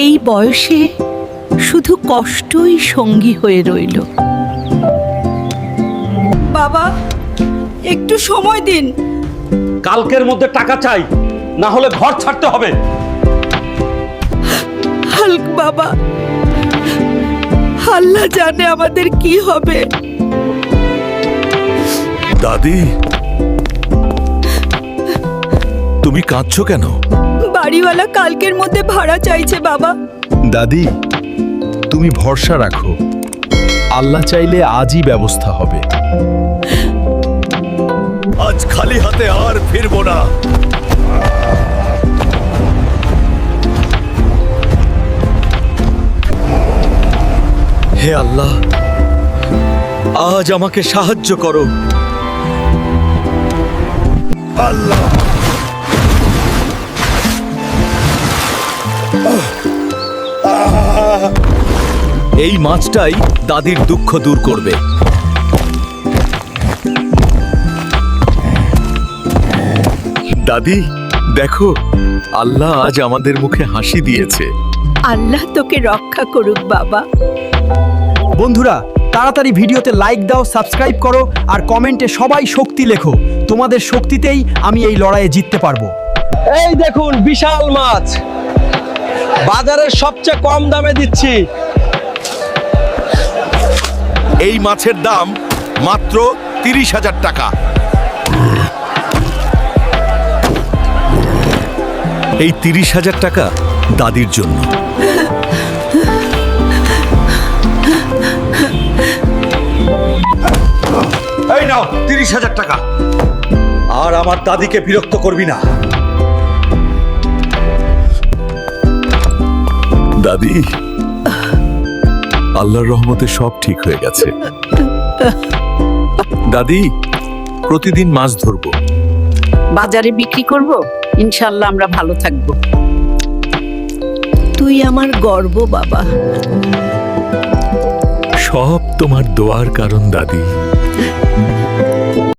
এই বয়সে শুধু কষ্টই সঙ্গী হয়ে রইল। বাবা, একটু সময় দিন। কালকের মধ্যে টাকা চাই, না হলে ঘর ছাড়তে হবে। হাল্ক বাবা, আল্লাহ জানে আমাদের কি হবে। দাদি, তুমি কাঁদছো কেন? বাড়িওয়ালা কালকের মধ্যে ভাড়া চাইছে বাবা। দাদি, তুমি ভরসা রাখো, আল্লাহ চাইলে আজই ব্যবস্থা হবে। আজ খালি হাতে আর ফিরবো না। হে আল্লাহ, আজ আমাকে সাহায্য করো। আল্লাহ, এই মাছটাই দাদির দুঃখ দূর করবে। দাদি, দেখো, আল্লাহ আজ আমাদের মুখে হাসি দিয়েছে। আল্লাহ তোকে রক্ষা করুক বাবা। বন্ধুরা, তাড়াতাড়ি ভিডিওতে লাইক দাও, সাবস্ক্রাইব করো আর কমেন্টে সবাই শক্তি লেখো। তোমাদের শক্তিতেই আমি এই লড়াইয়ে জিততে পারবো। এই দেখুন বিশাল মাছ, বাজারের সবচেয়ে কম দামে দিচ্ছি। এই মাছের দাম মাত্র 30,000 টাকা। এই 30,000 টাকা দাদির জন্য। এই নাও 30,000 টাকা। আর আমার দাদিকে বিরক্ত করবি না। দাদি, আল্লাহর রহমতে সব ঠিক হয়ে গেছে। দাদি, প্রতিদিন মাছ ধরবো। বাজারে বিক্রি করব, ইনশাল্লাহ আমরা ভালো থাকব। তুই আমার গর্ব বাবা। সব তোমার দোয়ার কারণ দাদি।